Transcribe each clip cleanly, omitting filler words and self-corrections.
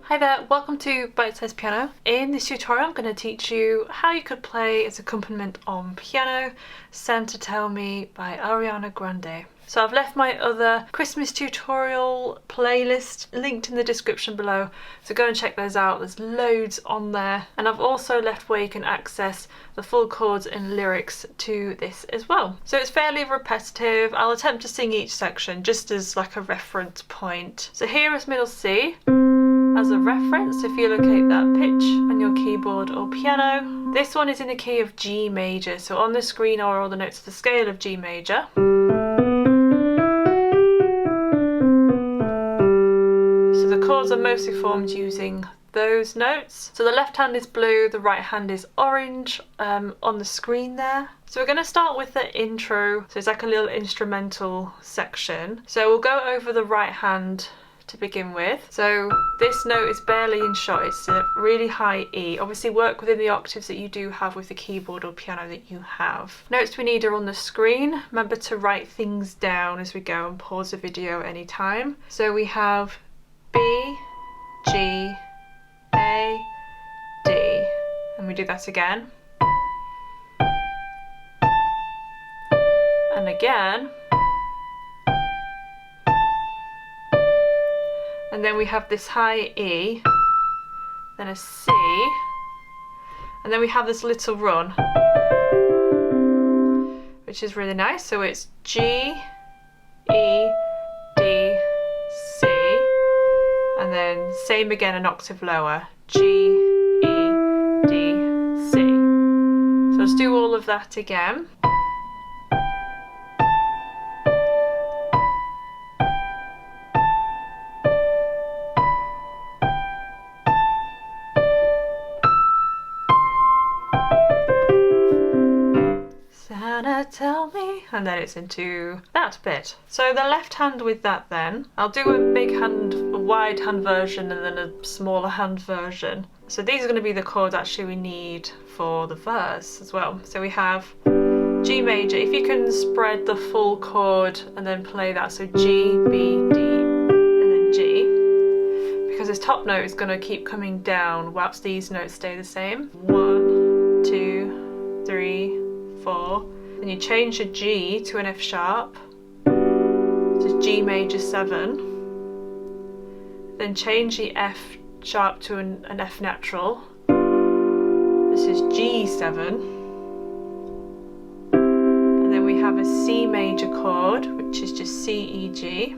Hi there, welcome to Bitesize Piano. In this tutorial I'm going to teach you how you could play as accompaniment on piano, Santa Tell Me by Ariana Grande. So I've left my other Christmas tutorial playlist linked in the description below, so go and check those out. There's loads on there, and I've also left where you can access the full chords and lyrics to this as well. So it's fairly repetitive. I'll attempt to sing each section just as like a reference point. So here is middle C. As a reference, if you locate that pitch on your keyboard or piano, this one is in the key of G major. So on the screen are all the notes of the scale of G major. So the chords are mostly formed using those notes. So the left hand is blue, the right hand is orange on the screen there. So we're going to start with the intro. So it's like a little instrumental section. So we'll go over the right hand to begin with. So this note is barely in shot, it's a really high E. Obviously work within the octaves that you do have with the keyboard or piano that you have. Notes we need are on the screen. Remember to write things down as we go and pause the video anytime. So we have B, G, A, D, and we do that again. And again. And then we have this high E, then a C, and then we have this little run, which is really nice. So it's G, E, D, C, and then same again an octave lower, G, E, D, C. So let's do all of that again. Tell me, and then it's into that bit. So the left hand with that then, I'll do a big hand, a wide hand version and then a smaller hand version. So these are going to be the chords actually we need for the verse as well. So we have G major, if you can spread the full chord and then play that, so G, B, D, and then G. Because this top note is going to keep coming down whilst these notes stay the same. 1, 2, 3, 4. Then you change a G to an F sharp, to G major 7, then change the F sharp to an F natural, this is G7, and then we have a C major chord, which is just C, E, G,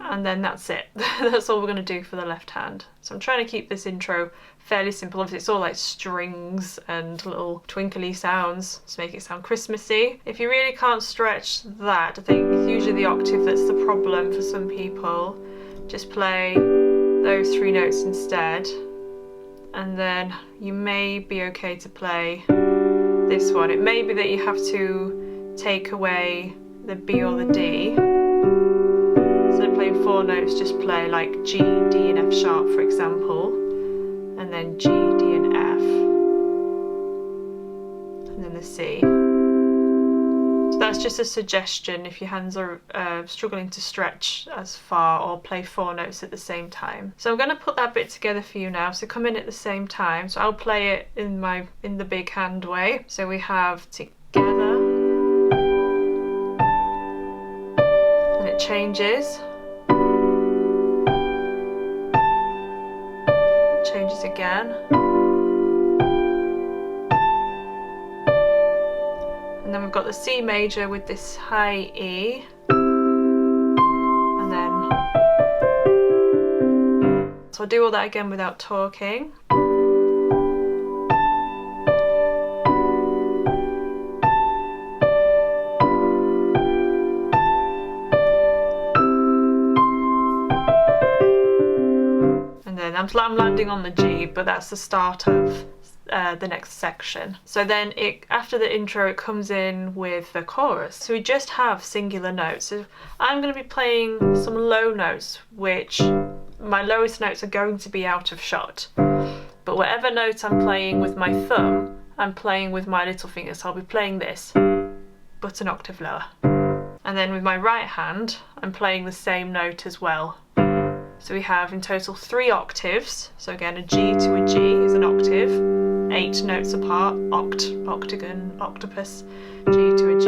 and then that's it. That's all we're going to do for the left hand. So I'm trying to keep this intro fairly simple. Obviously it's all like strings and little twinkly sounds to make it sound Christmassy. If you really can't stretch that, I think it's usually the octave that's the problem for some people. Just play those 3 notes instead, and then you may be okay to play this one. It may be that you have to take away the B or the D. Instead of playing 4 notes, just play like G, D and F sharp for example, and then G, D and F, and then the C. So that's just a suggestion if your hands are struggling to stretch as far, or play 4 notes at the same time. So I'm going to put that bit together for you now, so come in at the same time. So I'll play it in the big hand way. So we have together, and it changes. Changes again, and then we've got the C major with this high E, and then so I'll do all that again without talking. I'm landing on the G, but that's the start of the next section. So then after the intro it comes in with the chorus. So we just have singular notes. So I'm going to be playing some low notes, which my lowest notes are going to be out of shot. But whatever note I'm playing with my thumb, I'm playing with my little finger. So I'll be playing this, but an octave lower. And then with my right hand, I'm playing the same note as well, So we have in total 3 octaves. So again, a G to a G is an octave, 8 notes apart, octagon, octopus, G to a G.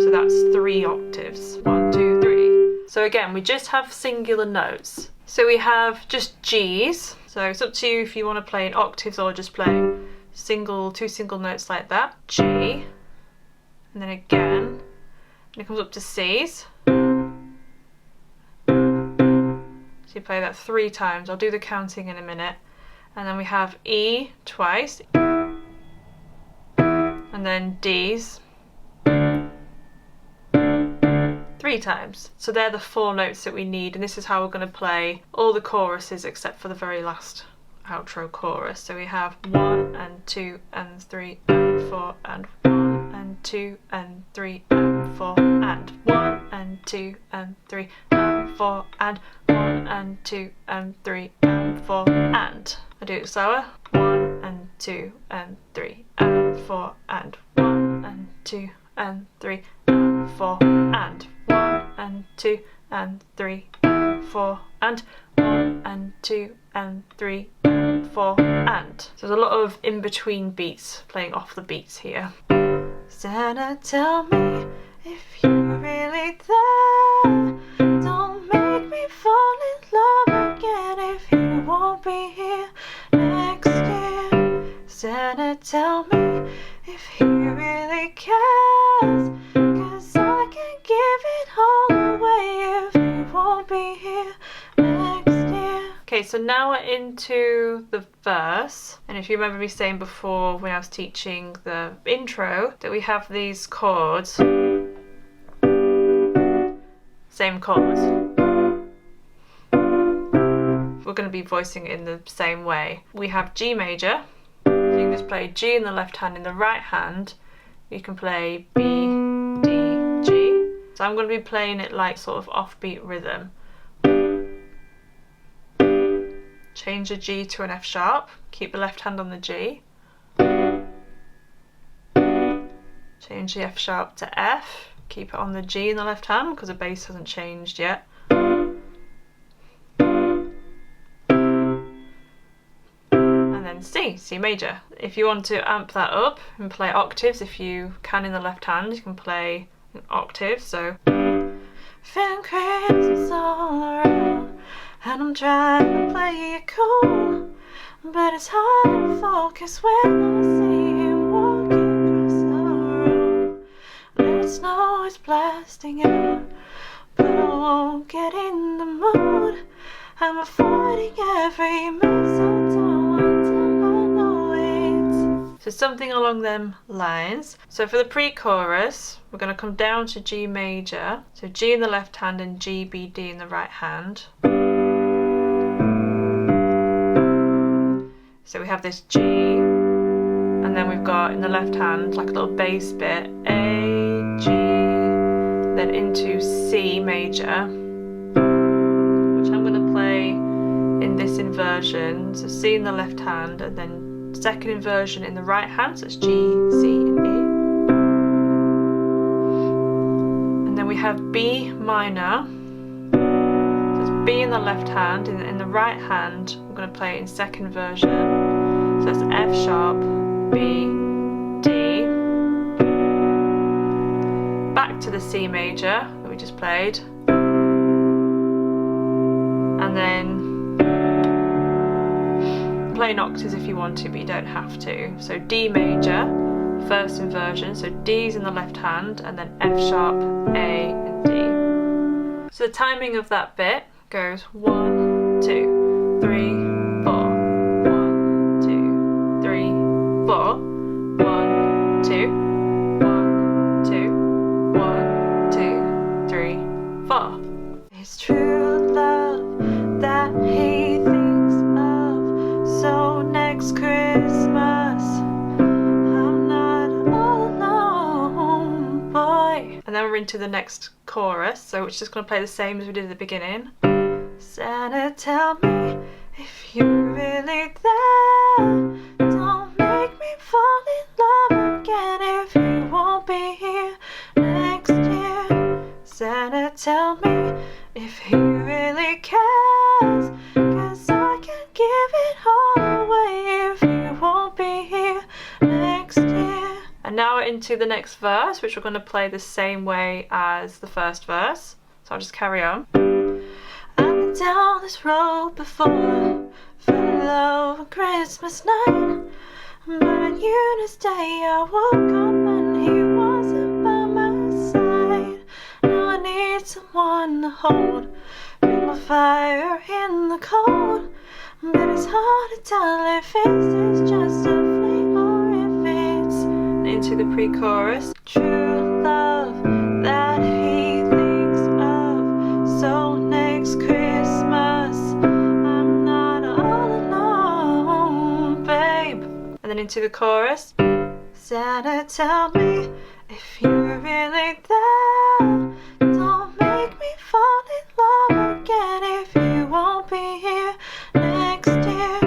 So that's 3 octaves, 1, 2, 3. So again, we just have singular notes. So we have just Gs. So it's up to you if you want to play in octaves or just play two single notes like that. G, and then again, and it comes up to Cs. So you play that 3 times. I'll do the counting in a minute. And then we have E twice, and then Ds 3 times. So they're the 4 notes that we need, and this is how we're going to play all the choruses except for the very last outro chorus. So we have 1 and 2 and 3 and 4 and 1 and 2 and 3 and 4 and 1 and 2 and 3 and 4 and 1 and 2 and 3 and 4 and. I do it slower. 1 and 2 and 3 and 4 and 1 and 2 and 3 and 4 and 1 and 2 and 3 and 4 and 1 and 2 and 3 and 4 and. So there's a lot of in-between beats, playing off the beats here. Santa, tell me if you're really there. Don't make me fall in love again if you won't be here next year. Santa, tell me if he really cares, 'cause I can give it all away if he won't be here next year. Okay, so now we're into the verse, and if you remember me saying before when I was teaching the intro that we have these chords, same chords. We're going to be voicing it in the same way. We have G major, so you can just play G in the left hand. In the right hand you can play B, D, G. So I'm going to be playing it like sort of offbeat rhythm. Change the G to an F sharp, keep the left hand on the G. Change the F sharp to F, keep it on the G in the left hand because the bass hasn't changed yet. And then C major. If you want to amp that up and play octaves, if you can in the left hand, you can play an octave. So, feeling crazy all around, and I'm trying to play it cool, but it's hard to focus when I see him walking across the room. Let it snow is blasting out, but I won't get in the mood. I'm avoiding every mistletoe until I know it. So something along them lines. So for the pre-chorus, we're going to come down to G major. So G in the left hand and G, B, D in the right hand. So we have this G, and then we've got in the left hand like a little bass bit, A, G, then into C major, which I'm going to play in this inversion. So C in the left hand, and then second inversion in the right hand, so it's G, C, and E. And then we have B minor. So it's B in the left hand, and in the right hand I'm going to play it in second version. So that's F sharp, B, D. Back to the C major that we just played. And then play in octaves if you want to, but you don't have to. So D major, first inversion, so D's in the left hand, and then F sharp, A, and D. So the timing of that bit goes 1, 2, 3, 4. 1, 2, 3, 4. 1, 2, 1, 2, 1, 2, 3, 4. It's true love that he thinks of. So next Christmas, I'm not all alone, boy. And then we're into the next chorus, so we're just going to play the same as we did at the beginning. Santa, tell me if you're really there. Don't make me fall in love again if you won't be here next year. Santa, tell me if he really cares. into the next verse, which we're going to play the same way as the first verse. So I'll just carry on. I've been down this road before, fell in love on Christmas night, but on New Year's Day I woke up and he wasn't by my side. Now I need someone to hold, bring my fire in the cold, but it's hard to tell if it's just a flame or if it's into the pre-chorus. True love that he thinks of, so next Christmas I'm not all alone, babe. And then into the chorus. Santa, tell me if you're really there, don't make me fall in love again if you won't be here next year.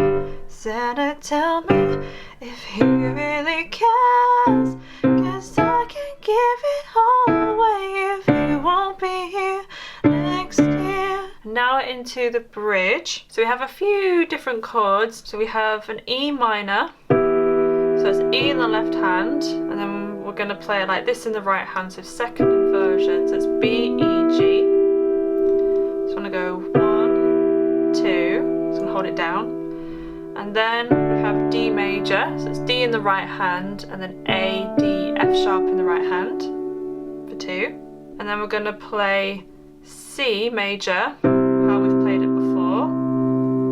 Santa, tell me if he really cares, 'cause I can give it all away if you won't be here next year. Now into the bridge. So we have a few different chords. So we have an E minor, so it's E in the left hand, and then we're going to play it like this in the right hand, so second inversion, so it's B, E, G. So I'm going to go 1, 2, so I'm going to hold it down. And then we have D major, so it's D in the right hand, and then A, D, F sharp in the right hand for 2. And then we're going to play C major, how we've played it before.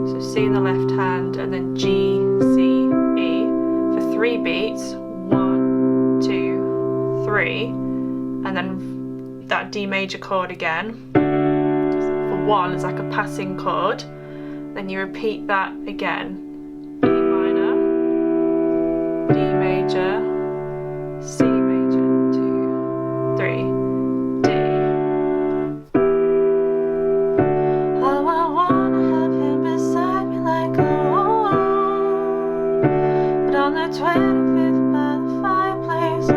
So C in the left hand, and then G, C, E for 3 beats. 1, 2, 3. And then that D major chord again. For 1, it's like a passing chord. Then you repeat that again. E minor, D major, C major, 2, 3, D. Oh, I wanna have him beside me like a wall, but on the 25th by the fireplace, oh.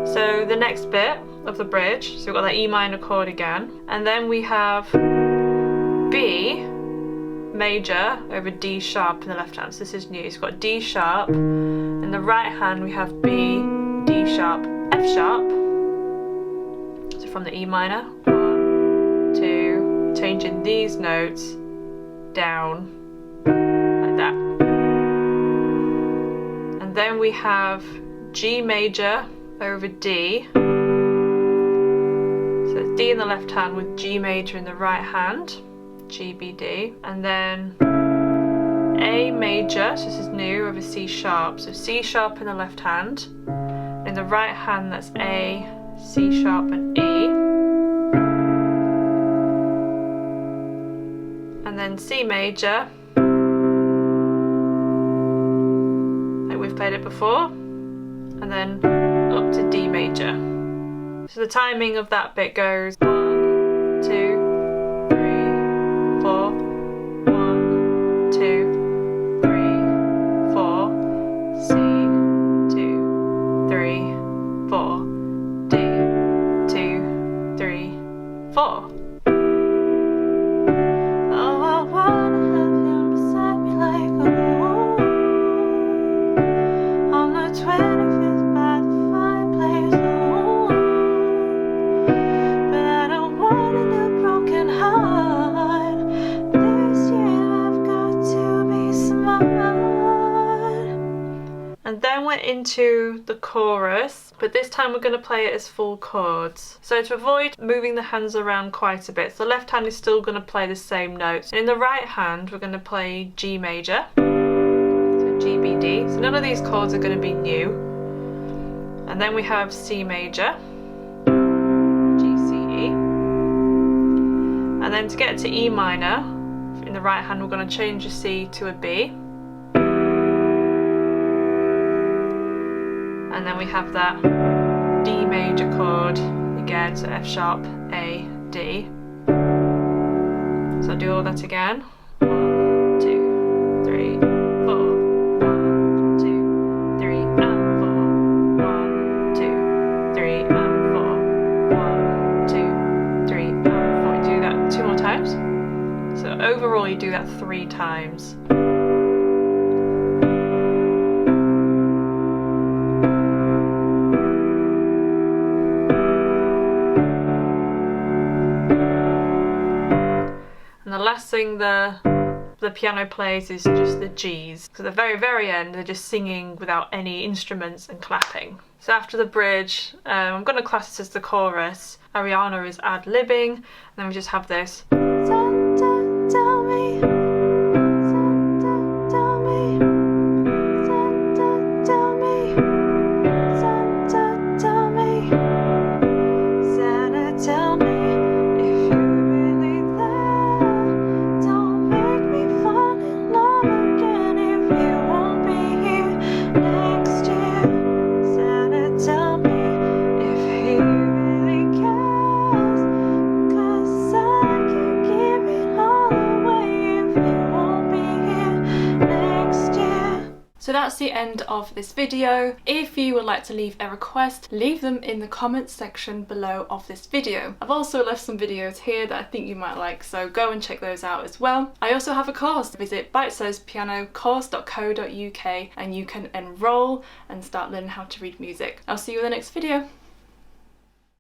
So the next bit of the bridge, so we've got that E minor chord again, and then we have B major over D sharp in the left hand. So this is new. So we've got D sharp. In the right hand we have B, D sharp, F sharp. So from the E minor, 1, 2, changing these notes down like that. And then we have G major over D. So it's D in the left hand with G major in the right hand. G, B, D, and then A major, so this is new, over C sharp. So C sharp in the left hand. In the right hand that's A, C sharp and E. And then C major, like we've played it before, and then up to D major. So the timing of that bit goes 1, 2, 4, 1, 2, 3, 4, C, 2, 3, 4, D, 2, 3, 4. Oh, I wanna have him beside me like a wall, on the 25th by the fireplace, oh. But I don't want a new broken heart. And then we're into the chorus, but this time we're going to play it as full chords. So to avoid moving the hands around quite a bit, so the left hand is still going to play the same notes. And in the right hand we're going to play G major, so G, B, D. So none of these chords are going to be new. And then we have C major, G, C, E. And then to get to E minor, in the right hand we're going to change the C to a B. And then we have that D major chord again, so F sharp, A, D. So I'll do all that again. 1, 2, 3, 4. 1, 2, 3, and 4. 1, 2, 3, and 4. 1, 2, 3, and 4. You do that 2 more times. So overall you do that 3 times. last thing the piano plays is just the G's. So at the very, very end, they're just singing without any instruments and clapping. So after the bridge, I'm going to class this as the chorus. Ariana is ad-libbing, and then we just have this. Santa, tell me. Santa, tell me. Santa, tell me. Santa, tell me. Santa, tell me. So that's the end of this video. If you would like to leave a request, leave them in the comments section below of this video. I've also left some videos here that I think you might like, so go and check those out as well. I also have a course. Visit bitesizepianocourse.co.uk and you can enroll and start learning how to read music. I'll see you in the next video.